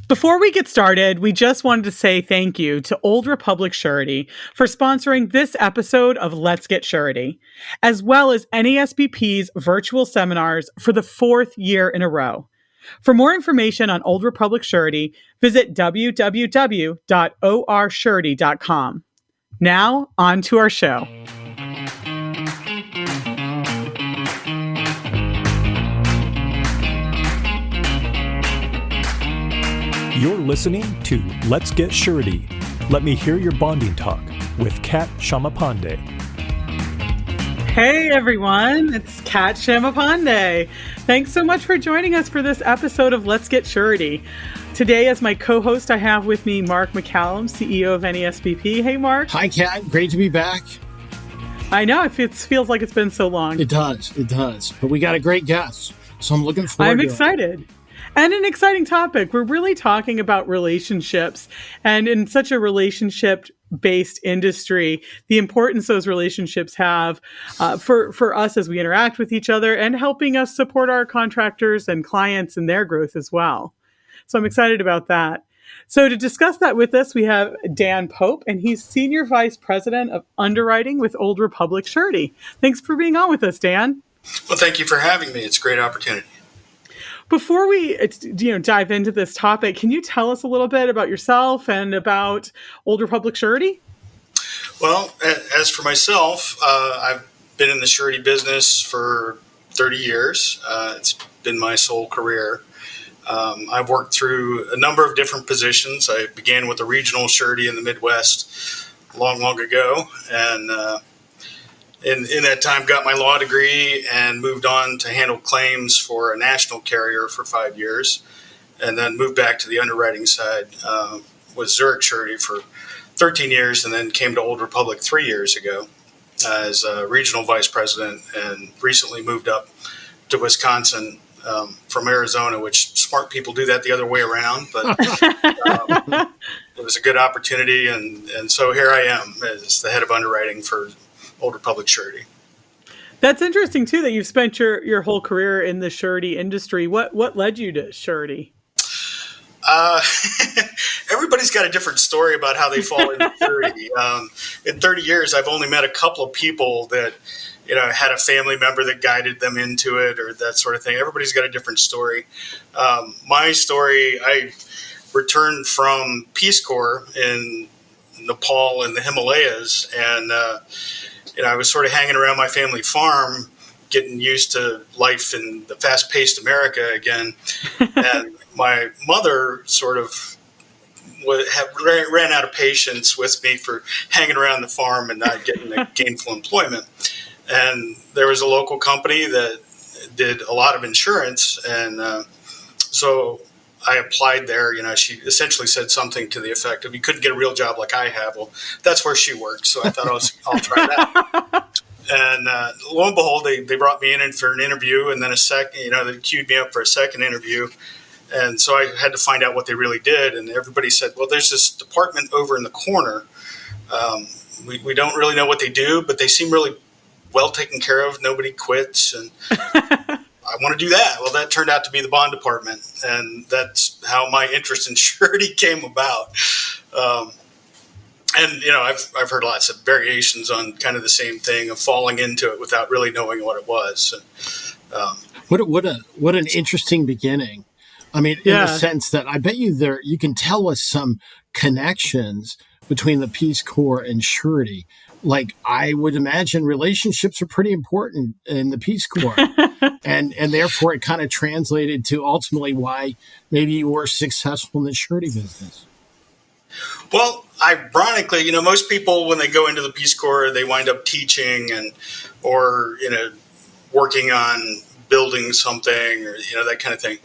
Before we get started, we just wanted to say thank you to Old Republic Surety for sponsoring this episode of Let's Get Surety, as well as NASBP's virtual seminars for the fourth year in a row. For more information on Old Republic Surety, visit www.orsurety.com. Now, on to our show. You're listening to Let's Get Surety. Let me hear your bonding talk with Kat Shamapande. Hey everyone, it's Kat Shamapande. Thanks so much for joining us for this episode of Let's Get Surety. Today, as my co-host, I have with me Mark McCallum, CEO of NASBP. Hey, Mark. Hi, Kat. Great to be back. I know. It feels like it's been so long. It does. But we got a great guest, so I'm looking forward to it. I'm excited. And an exciting topic. We're really talking about relationships, and in such a relationship-based industry, the importance those relationships have for us as we interact with each other and helping us support our contractors and clients in their growth as well. So I'm excited about that. So to discuss that with us, we have Dan Pope, and he's Senior Vice President of Underwriting with Old Republic Surety. Thanks for being on with us, Dan. Well, thank you for having me. It's a great opportunity. Before we dive into this topic, can you tell us a little bit about yourself and about Old Republic Surety? Well, as for myself, I've been in the surety business for 30 years. It's been my sole career. I've worked through a number of different positions. I began with a regional surety in the Midwest long ago, and in that time got my law degree and moved on to handle claims for a national carrier for 5 years, and then moved back to the underwriting side with Zurich Surety for 13 years, and then came to Old Republic 3 years ago as a regional vice president, and recently moved up to Wisconsin from Arizona, which smart people do that the other way around, but it was a good opportunity, and so here I am as the head of underwriting for Old Republic Surety. That's interesting too that you've spent your whole career in the surety industry. What led you to surety? Everybody's got a different story about how they fall into surety. In 30 years, I've only met a couple of people that had a family member that guided them into it or that sort of thing. Everybody's got a different story. My story, I returned from Peace Corps in Nepal and the Himalayas, and I was sort of hanging around my family farm, getting used to life in the fast-paced America again. And my mother sort of ran out of patience with me for hanging around the farm and not getting a gainful employment. And there was a local company that did a lot of insurance, and so I applied there. She essentially said something to the effect of, "You couldn't get a real job like I have." Well, that's where she worked, so I thought I'll try that. And lo and behold, they brought me in for an interview, and then they queued me up for a second interview. And so I had to find out what they really did. And everybody said, "Well, there's this department over in the corner. We don't really know what they do, but they seem really well taken care of. Nobody quits." And I want to do that. Well, that turned out to be the bond department, and that's how my interest in surety came about. And I've heard lots of variations on kind of the same thing of falling into it without really knowing what it was. What an interesting beginning. I mean, in the sense that I bet you can tell us some connections between the Peace Corps and surety. Like, I would imagine relationships are pretty important in the Peace Corps. and therefore it kind of translated to ultimately why maybe you were successful in the surety business. Well, ironically, most people, when they go into the Peace Corps, they wind up teaching or working on building something or, that kind of thing.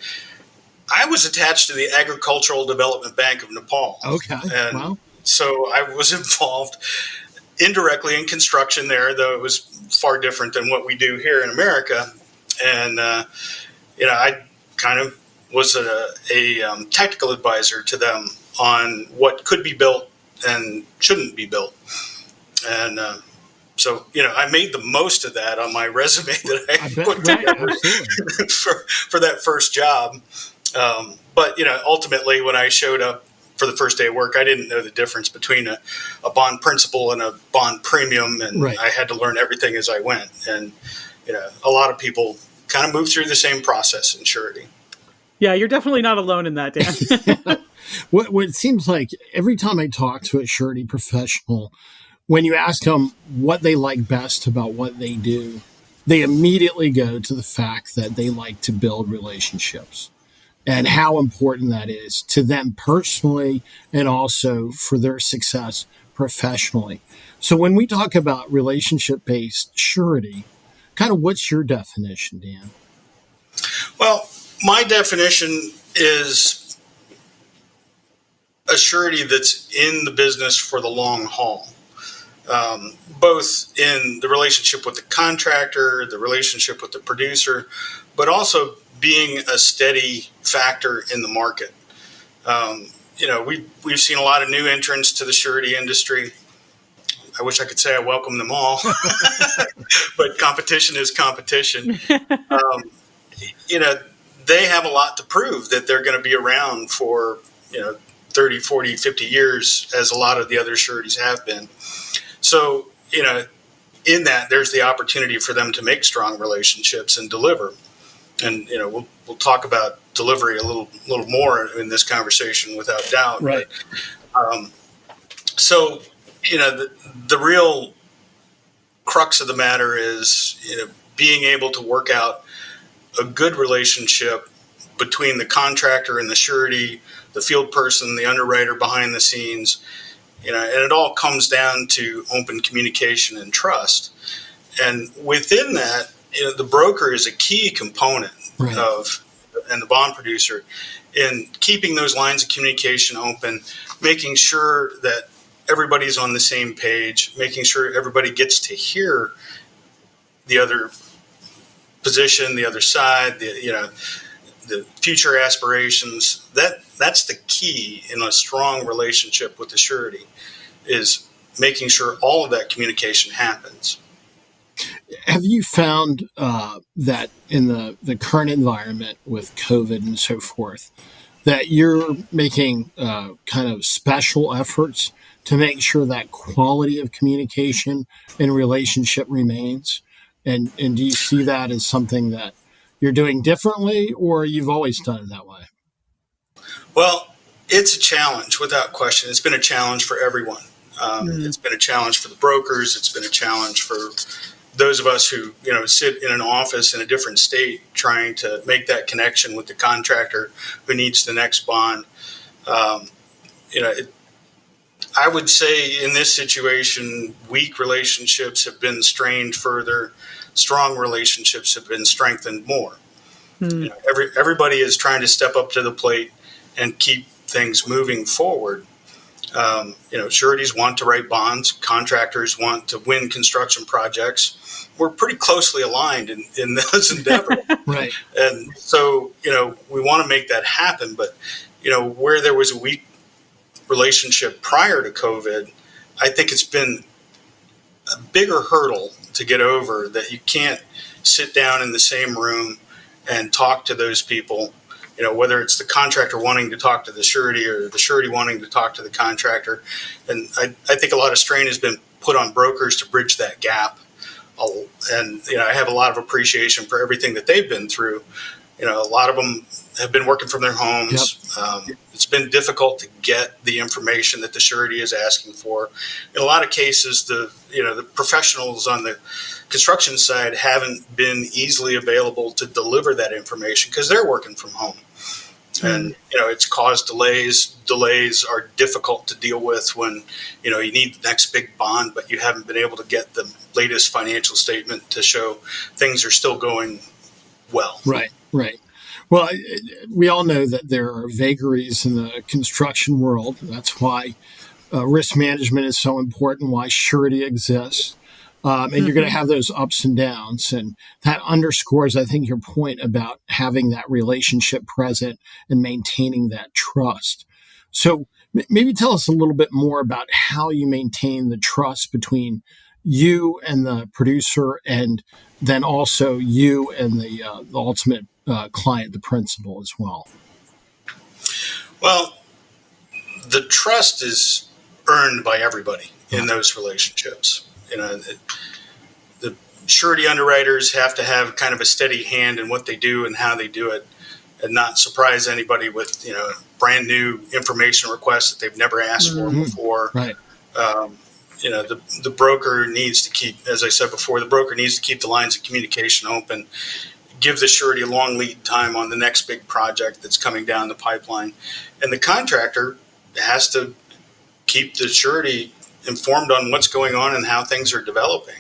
I was attached to the Agricultural Development Bank of Nepal. Okay. And wow. So I was involved indirectly in construction there, though it was far different than what we do here in America. And, I kind of was a technical advisor to them on what could be built and shouldn't be built. And so, I made the most of that on my resume that I put together for that first job. But, ultimately when I showed up for the first day of work, I didn't know the difference between a bond principal and a bond premium. And Right. I had to learn everything as I went. And, a lot of people kind of move through the same process in surety. Yeah, you're definitely not alone in that, Dan. What it seems like every time I talk to a surety professional, when you ask them what they like best about what they do, they immediately go to the fact that they like to build relationships and how important that is to them personally and also for their success professionally. So when we talk about relationship-based surety, kind of what's your definition, Dan? Well, my definition is a surety that's in the business for the long haul, both in the relationship with the contractor, the relationship with the producer, but also being a steady factor in the market. We've seen a lot of new entrants to the surety industry. I wish I could say I welcome them all, but competition is competition. They have a lot to prove that they're going to be around for, 30, 40, 50 years, as a lot of the other sureties have been. So, in that, there's the opportunity for them to make strong relationships and deliver. And, we'll talk about delivery a little more in this conversation without doubt. Right. But, the real crux of the matter is, being able to work out a good relationship between the contractor and the surety, the field person, the underwriter behind the scenes, and it all comes down to open communication and trust. And within that, the broker is a key component Right. and the bond producer in keeping those lines of communication open, making sure that everybody's on the same page, making sure everybody gets to hear the other position, the other side, the future aspirations. That's the key in a strong relationship with the surety, is making sure all of that communication happens. Have you found that in the current environment with COVID and so forth, that you're making kind of special efforts to make sure that quality of communication and relationship remains? And do you see that as something that you're doing differently, or you've always done it that way? Well, it's a challenge without question. It's been a challenge for everyone. It's been a challenge for the brokers. It's been a challenge for those of us who, sit in an office in a different state trying to make that connection with the contractor who needs the next bond. I would say in this situation, weak relationships have been strained further. Strong relationships have been strengthened more. Everybody is trying to step up to the plate and keep things moving forward. Sureties want to write bonds. Contractors want to win construction projects. We're pretty closely aligned in those endeavors. Right. And so, we want to make that happen. But, where there was a weak relationship prior to COVID, I think it's been a bigger hurdle to get over, that you can't sit down in the same room and talk to those people, whether it's the contractor wanting to talk to the surety or the surety wanting to talk to the contractor. And I think a lot of strain has been put on brokers to bridge that gap. And, I have a lot of appreciation for everything that they've been through. A lot of them have been working from their homes. Yep. It's been difficult to get the information that the surety is asking for. In a lot of cases, the professionals on the construction side haven't been easily available to deliver that information because they're working from home. And, it's caused delays. Delays are difficult to deal with when, you need the next big bond, but you haven't been able to get the latest financial statement to show things are still going well. Right. Well, we all know that there are vagaries in the construction world. That's why risk management is so important, why surety exists. And you're going to have those ups and downs. And that underscores, I think, your point about having that relationship present and maintaining that trust. So maybe tell us a little bit more about how you maintain the trust between you and the producer, and then also you and the ultimate client, the principal, as well. Well, the trust is earned by everybody in those relationships. The surety underwriters have to have kind of a steady hand in what they do and how they do it, and not surprise anybody with brand new information requests that they've never asked for before. Right. The broker needs to keep, as I said before, the broker needs to keep the lines of communication open, give the surety a long lead time on the next big project that's coming down the pipeline. And the contractor has to keep the surety informed on what's going on and how things are developing.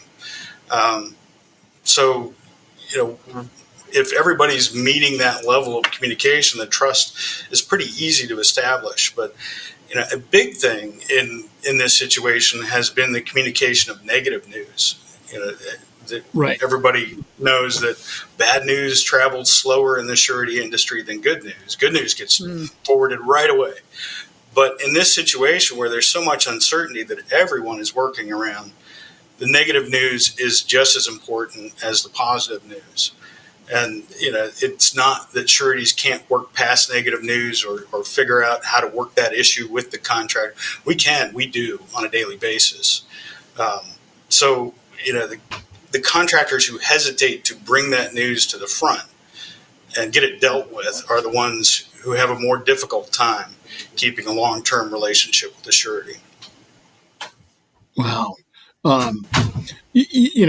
If everybody's meeting that level of communication, the trust is pretty easy to establish. But a big thing in this situation has been the communication of negative news. Right. Everybody knows that bad news travels slower in the surety industry than good news. Good news gets forwarded right away. But in this situation where there's so much uncertainty that everyone is working around, the negative news is just as important as the positive news. And, it's not that sureties can't work past negative news or figure out how to work that issue with the contractor. We do on a daily basis. The contractors who hesitate to bring that news to the front and get it dealt with are the ones who have a more difficult time keeping a long-term relationship with the surety. Wow.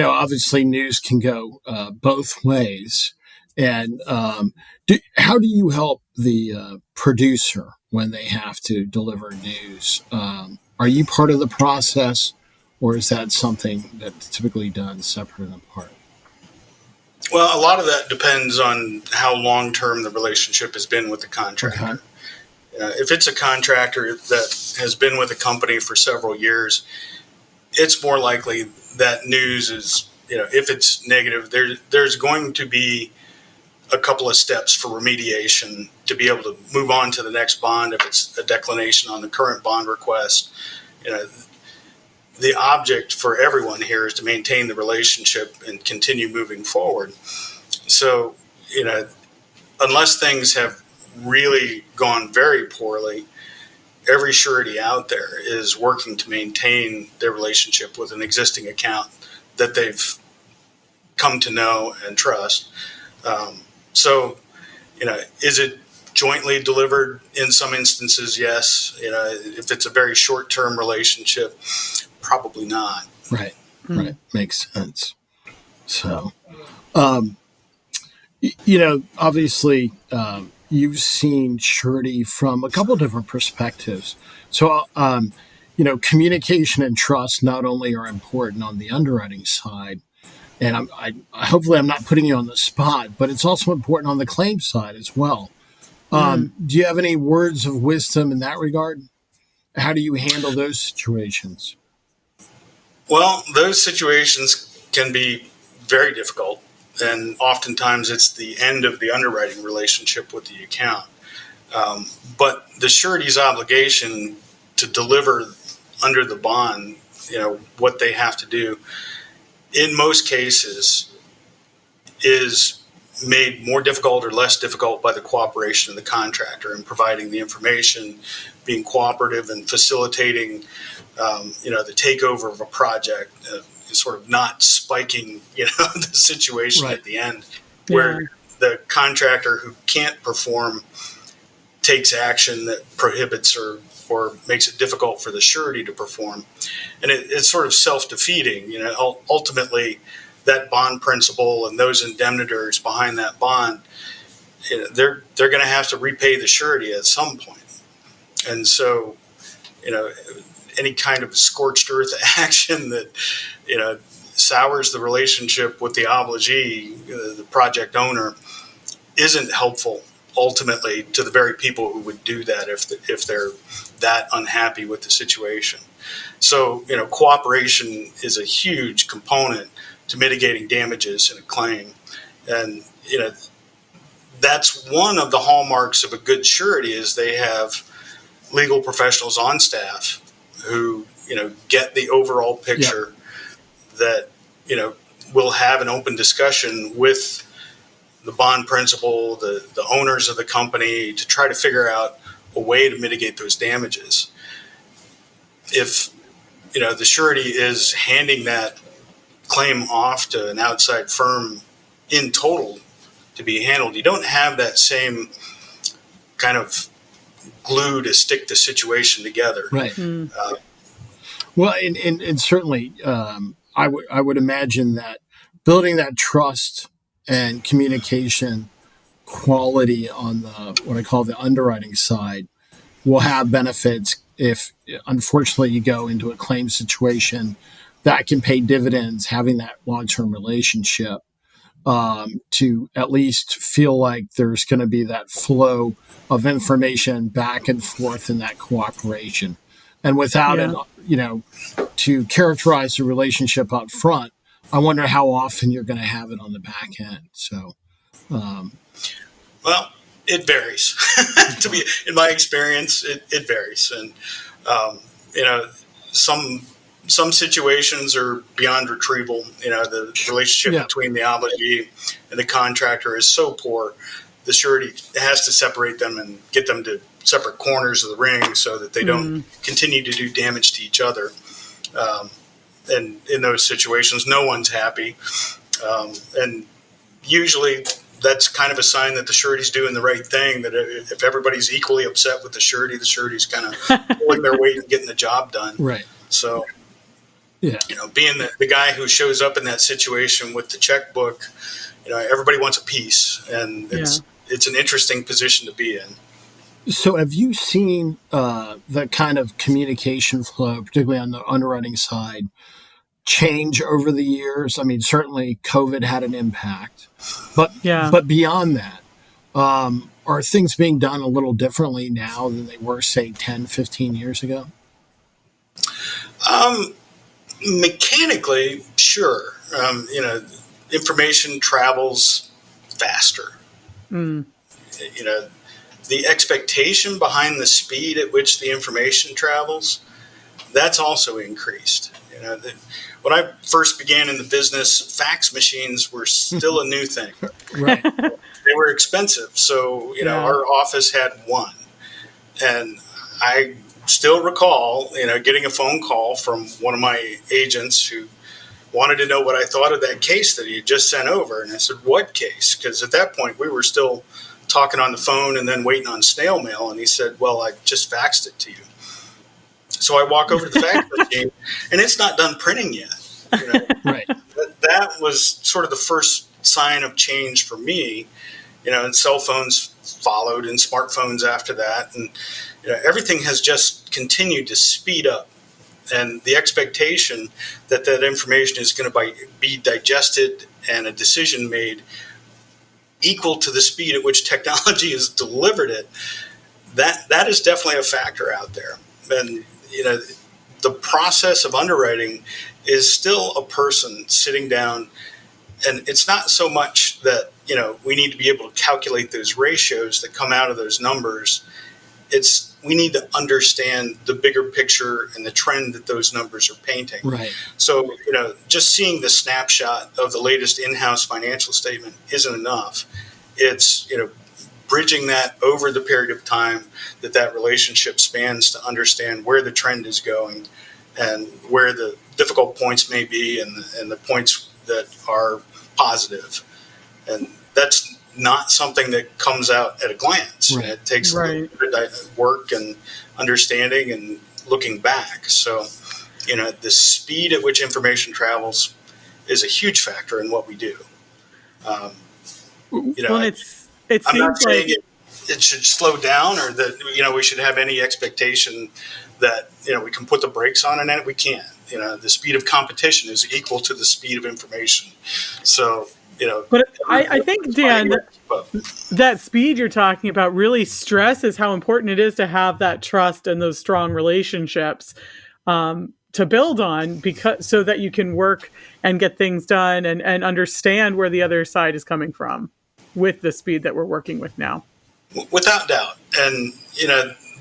Obviously news can go both ways. And how do you help the producer when they have to deliver news? Are you part of the process, or is that something that's typically done separate and apart? Well, a lot of that depends on how long-term the relationship has been with the contractor. Okay. If it's a contractor that has been with the company for several years, it's more likely that news is, if it's negative, there's going to be a couple of steps for remediation to be able to move on to the next bond. If it's a declination on the current bond request, the object for everyone here is to maintain the relationship and continue moving forward. So, unless things have really gone very poorly, every surety out there is working to maintain their relationship with an existing account that they've come to know and trust. Is it jointly delivered in some instances? Yes. If it's a very short-term relationship, probably not. Right. Right. Makes sense. So, obviously, you've seen surety from a couple different perspectives. So, communication and trust not only are important on the underwriting side, and hopefully I'm not putting you on the spot, but it's also important on the claim side as well. Do you have any words of wisdom in that regard? How do you handle those situations? Well, those situations can be very difficult, and oftentimes it's the end of the underwriting relationship with the account. But the surety's obligation to deliver under the bond, what they have to do, in most cases, is made more difficult or less difficult by the cooperation of the contractor in providing the information, being cooperative and facilitating, the takeover of a project, sort of not spiking, the situation right at the end where the contractor who can't perform takes action that prohibits or makes it difficult for the surety to perform. And it's sort of self-defeating. Ultimately, that bond principal and those indemnitors behind that bond, they're going to have to repay the surety at some point. And so, any kind of scorched earth action that, sours the relationship with the obligee, the project owner, isn't helpful ultimately to the very people who would do that if they're that unhappy with the situation. So, cooperation is a huge component to mitigating damages in a claim. And, that's one of the hallmarks of a good surety is they have legal professionals on staff who, get the overall picture that, will have an open discussion with the bond principal, the owners of the company to try to figure out a way to mitigate those damages. If, the surety is handing that claim off to an outside firm in total to be handled, you don't have that same kind of glue to stick the situation together. Right. Well, and certainly, I would imagine that building that trust and communication quality on what I call the underwriting side will have benefits if, unfortunately, you go into a claim situation that can pay dividends, having that long-term relationship to at least feel like there's going to be that flow of information back and forth in that cooperation. And without it, to characterize the relationship up front, I wonder how often you're going to have it on the back end. So, well, it varies. In my experience, it varies, and some situations are beyond retrieval. The relationship between the obligee and the contractor is so poor, the surety has to separate them and get them to separate corners of the ring so that they don't continue to do damage to each other. And in those situations, no one's happy. And usually that's kind of a sign that the surety's doing the right thing, that if everybody's equally upset with the surety's kind of pulling their weight and getting the job done. Right. So, being the guy who shows up in that situation with the checkbook, everybody wants a piece, and it's an interesting position to be in. So have you seen the kind of communication flow, particularly on the underwriting side, change over the years? I mean, certainly COVID had an impact, but beyond that, are things being done a little differently now than they were, say, 10, 15 years ago? Mechanically, sure. Information travels faster. The expectation behind the speed at which the information travels, that's also increased. When I first began in the business, fax machines were still a new thing. Right. They were expensive. So, our office had one. And I still recall, getting a phone call from one of my agents who wanted to know what I thought of that case that he had just sent over. And I said, what case? Because at that point, we were still talking on the phone and then waiting on snail mail. And he said, well, I just faxed it to you. So I walk over to the fax machine, and it's not done printing yet. Right. That was sort of the first sign of change for me. And cell phones followed, and smartphones after that. And everything has just continued to speed up. And the expectation that information is going to be digested and a decision made equal to the speed at which technology has delivered it, that is definitely a factor out there. And the process of underwriting is still a person sitting down, and it's not so much that we need to be able to calculate those ratios that come out of those numbers. It's we need to understand the bigger picture and the trend that those numbers are painting. Right. So just seeing the snapshot of the latest in-house financial statement isn't enough. It's bridging that over the period of time that relationship spans to understand where the trend is going and where the difficult points may be and the points that are positive. And that's not something that comes out at a glance. Right. It takes a little bit of work and understanding and looking back. So, the speed at which information travels is a huge factor in what we do. I'm not saying it should slow down or that, we should have any expectation that, we can put the brakes on it. We can't. The speed of competition is equal to the speed of information. So, But I think, Dan, that speed you're talking about really stresses how important it is to have that trust and those strong relationships to build on, so that you can work and get things done and understand where the other side is coming from with the speed that we're working with now. Without doubt. And,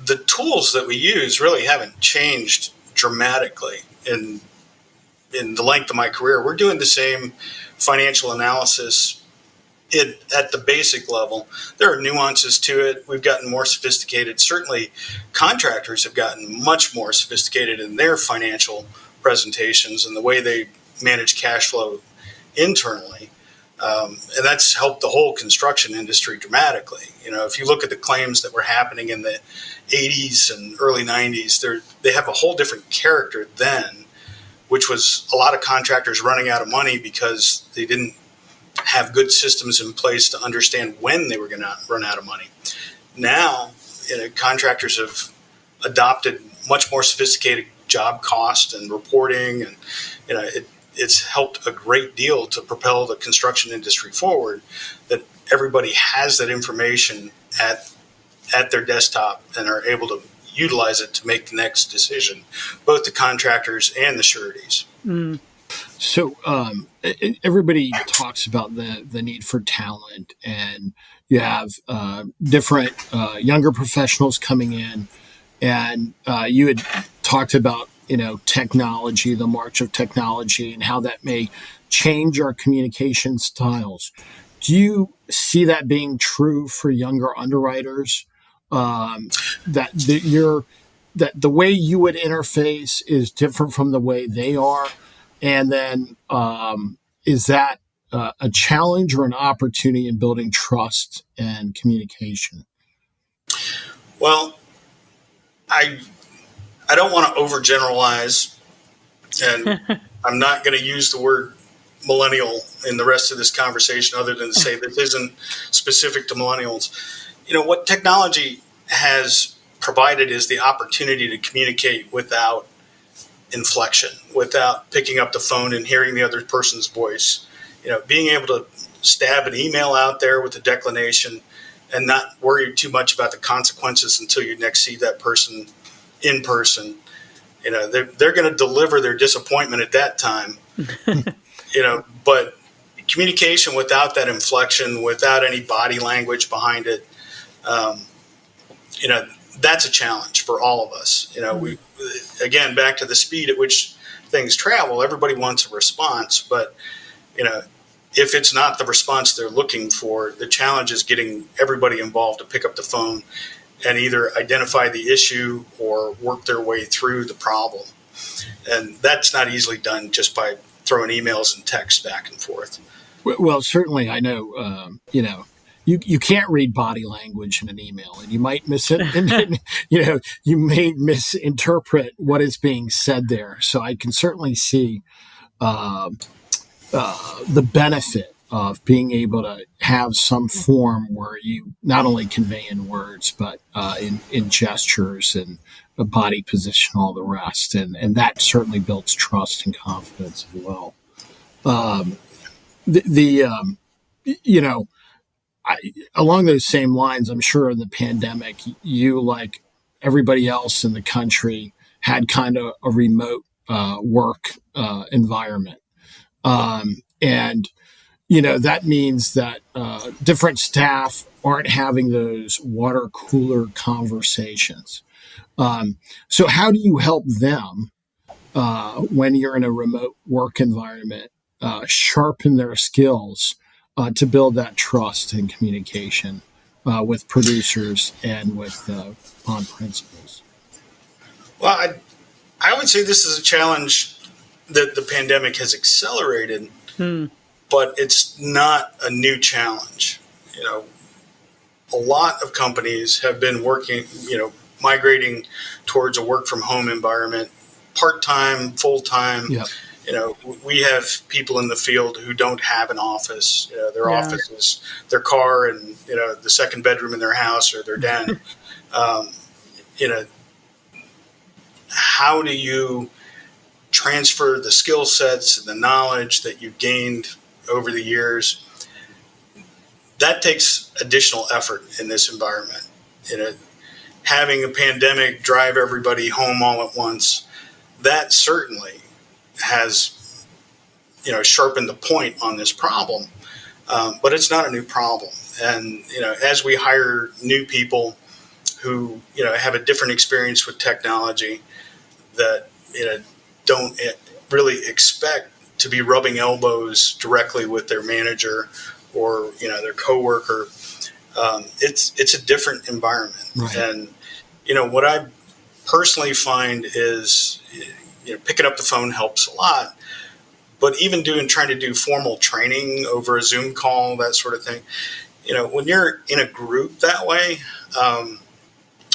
the tools that we use really haven't changed dramatically in the length of my career. We're doing the same financial analysis at the basic level. There are nuances to it. We've gotten more sophisticated. Certainly, contractors have gotten much more sophisticated in their financial presentations and the way they manage cash flow internally. And that's helped the whole construction industry dramatically. If you look at the claims that were happening in the 80s and early 90s, they have a whole different character then, which was a lot of contractors running out of money because they didn't have good systems in place to understand when they were going to run out of money. Now, contractors have adopted much more sophisticated job cost and reporting, and it's helped a great deal to propel the construction industry forward, that everybody has that information at their desktop and are able to utilize it to make the next decision, both the contractors and the sureties. Mm. So everybody talks about the need for talent, and you have different younger professionals coming in, and you had talked about technology, the march of technology, and how that may change our communication styles. Do you see that being true for younger underwriters? That the way you would interface is different from the way they are? And then is that a challenge or an opportunity in building trust and communication? Well, I don't want to overgeneralize, and I'm not going to use the word millennial in the rest of this conversation other than to say this isn't specific to millennials. What technology has provided is the opportunity to communicate without inflection, without picking up the phone and hearing the other person's voice. Being able to stab an email out there with a declination and not worry too much about the consequences until you next see that person in person. They're going to deliver their disappointment at that time. But communication without that inflection, without any body language behind it, that's a challenge for all of us. We, again, back to the speed at which things travel, everybody wants a response, but if it's not the response they're looking for, the challenge is getting everybody involved to pick up the phone and either identify the issue or work their way through the problem. And that's not easily done just by throwing emails and texts back and forth. Well, certainly, I know, you can't read body language in an email, and you might you may misinterpret what is being said there. So I can certainly see the benefit of being able to have some form where you not only convey in words, but in gestures and a body position, all the rest. And that certainly builds trust and confidence as well. Along those same lines, I'm sure in the pandemic, you, like everybody else in the country, had kind of a remote work environment. And that means that different staff aren't having those water cooler conversations. So how do you help them when you're in a remote work environment sharpen their skills to build that trust and communication with producers and with bond principals? Well, I would say this is a challenge that the pandemic has accelerated, but it's not a new challenge. A lot of companies have been working, migrating towards a work from home environment, part-time, full-time. Yep. We have people in the field who don't have an office. Their office is their car and, the second bedroom in their house or their den. How do you transfer the skill sets and the knowledge that you've gained over the years? That takes additional effort in this environment. Having a pandemic drive everybody home all at once, that certainly has, sharpened the point on this problem. But it's not a new problem. And, as we hire new people who, have a different experience with technology that, don't really expect to be rubbing elbows directly with their manager or their coworker. It's a different environment, right. And what I personally find is picking up the phone helps a lot, but even trying to do formal training over a Zoom call, that sort of thing. When you're in a group that way,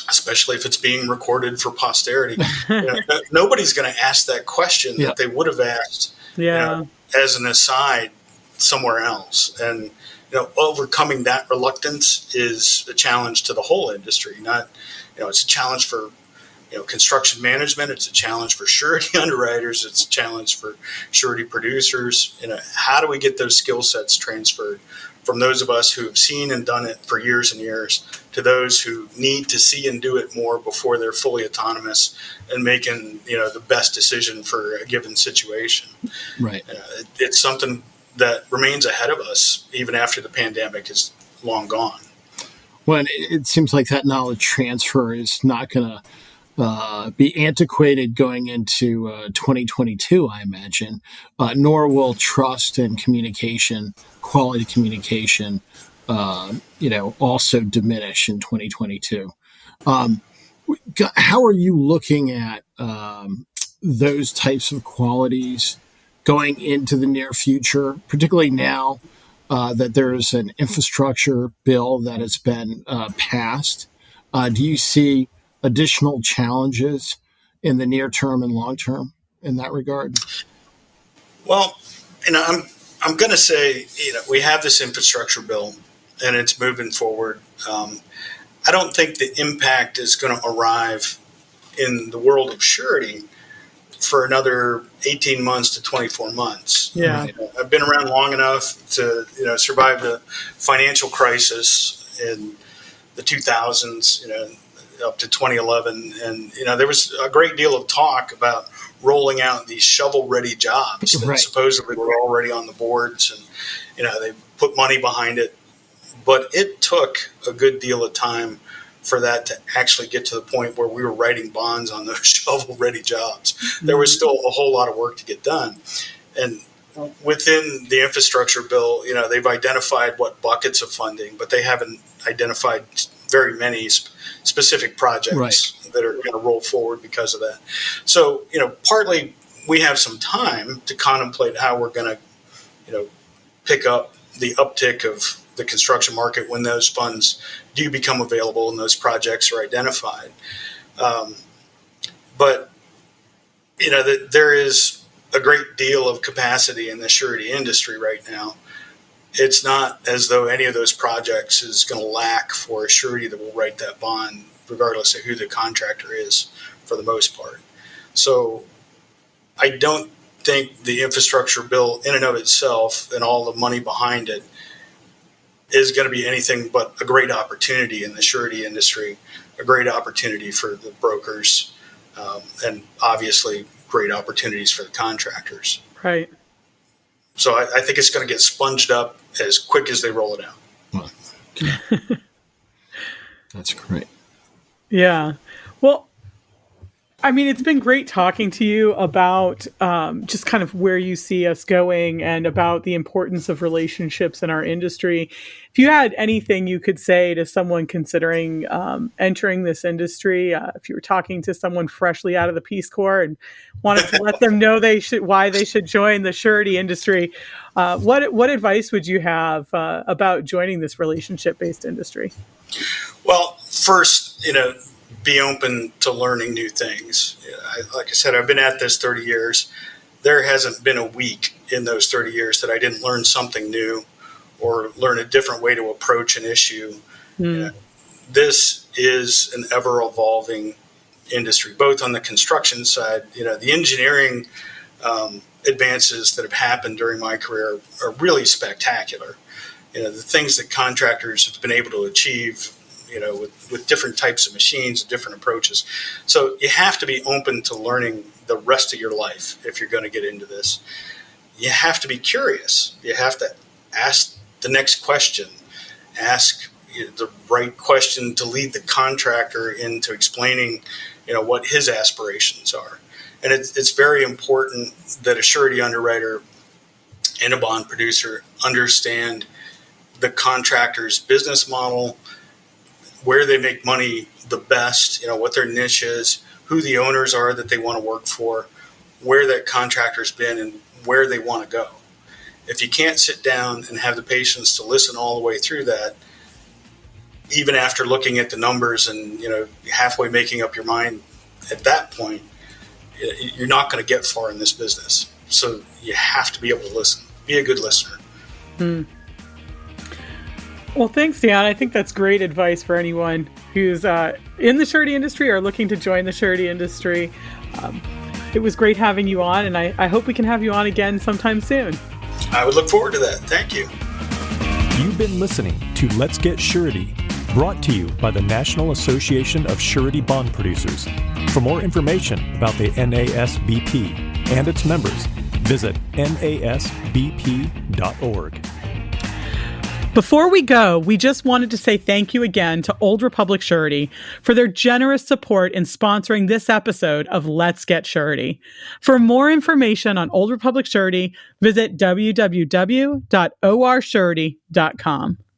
especially if it's being recorded for posterity, nobody's going to ask that question that they would have asked as an aside somewhere else. And overcoming that reluctance is a challenge to the whole industry. Not, it's a challenge for construction management. It's a challenge for surety underwriters. It's a challenge for surety producers. How do we get those skill sets transferred from those of us who have seen and done it for years and years to those who need to see and do it more before they're fully autonomous and making the best decision for a given situation. Right. It's something that remains ahead of us even after the pandemic is long gone. Well, it seems like that knowledge transfer is not going to be antiquated going into 2022, I imagine, nor will trust and communication, quality communication, also diminish in 2022. How are you looking at those types of qualities going into the near future, particularly now that there's an infrastructure bill that has been passed? Do you see additional challenges in the near term and long term in that regard? Well, I'm going to say, we have this infrastructure bill and it's moving forward. I don't think the impact is going to arrive in the world of surety for another 18 months to 24 months. Yeah. I've been around long enough to, survive the financial crisis in the 2000s, up to 2011. And, there was a great deal of talk about rolling out these shovel-ready jobs that supposedly were already on the boards, and, they put money behind it. But it took a good deal of time for that to actually get to the point where we were writing bonds on those shovel-ready jobs. There was still a whole lot of work to get done. And within the infrastructure bill, they've identified what buckets of funding, but they haven't identified very many specific projects that are going to roll forward because of that. So, partly we have some time to contemplate how we're going to, pick up the uptick of the construction market when those funds do become available and those projects are identified. But, there is a great deal of capacity in the surety industry right now. It's not as though any of those projects is going to lack for a surety that will write that bond, regardless of who the contractor is, for the most part. So I don't think the infrastructure bill in and of itself and all the money behind it is going to be anything but a great opportunity in the surety industry, a great opportunity for the brokers, and obviously great opportunities for the contractors. Right. So I think it's going to get sponged up as quick as they roll it out. Well, that's great. Yeah. Well, I mean, it's been great talking to you about just kind of where you see us going and about the importance of relationships in our industry. If you had anything you could say to someone considering entering this industry, if you were talking to someone freshly out of the Peace Corps and wanted to let them know why they should join the surety industry, what advice would you have about joining this relationship-based industry? Well, first, be open to learning new things. Like I said, I've been at this 30 years. There hasn't been a week in those 30 years that I didn't learn something new or learn a different way to approach an issue. This is an ever-evolving industry, both on the construction side. The engineering advances that have happened during my career are really spectacular. The things that contractors have been able to achieve with different types of machines, different approaches. So you have to be open to learning the rest of your life if you're going to get into this. You have to be curious. You have to ask the next question, ask the right question to lead the contractor into explaining, what his aspirations are. And it's very important that a surety underwriter and a bond producer understand the contractor's business model, where they make money the best, what their niche is, who the owners are that they want to work for, where that contractor's been, and where they want to go. If you can't sit down and have the patience to listen all the way through that, even after looking at the numbers and halfway making up your mind at that point, you're not going to get far in this business. So you have to be able to listen. Be a good listener. Well, thanks, Dan. I think that's great advice for anyone who's in the surety industry or looking to join the surety industry. It was great having you on, and I hope we can have you on again sometime soon. I would look forward to that. Thank you. You've been listening to Let's Get Surety, brought to you by the National Association of Surety Bond Producers. For more information about the NASBP and its members, visit nasbp.org. Before we go, we just wanted to say thank you again to Old Republic Surety for their generous support in sponsoring this episode of Let's Get Surety. For more information on Old Republic Surety, visit www.orsurety.com.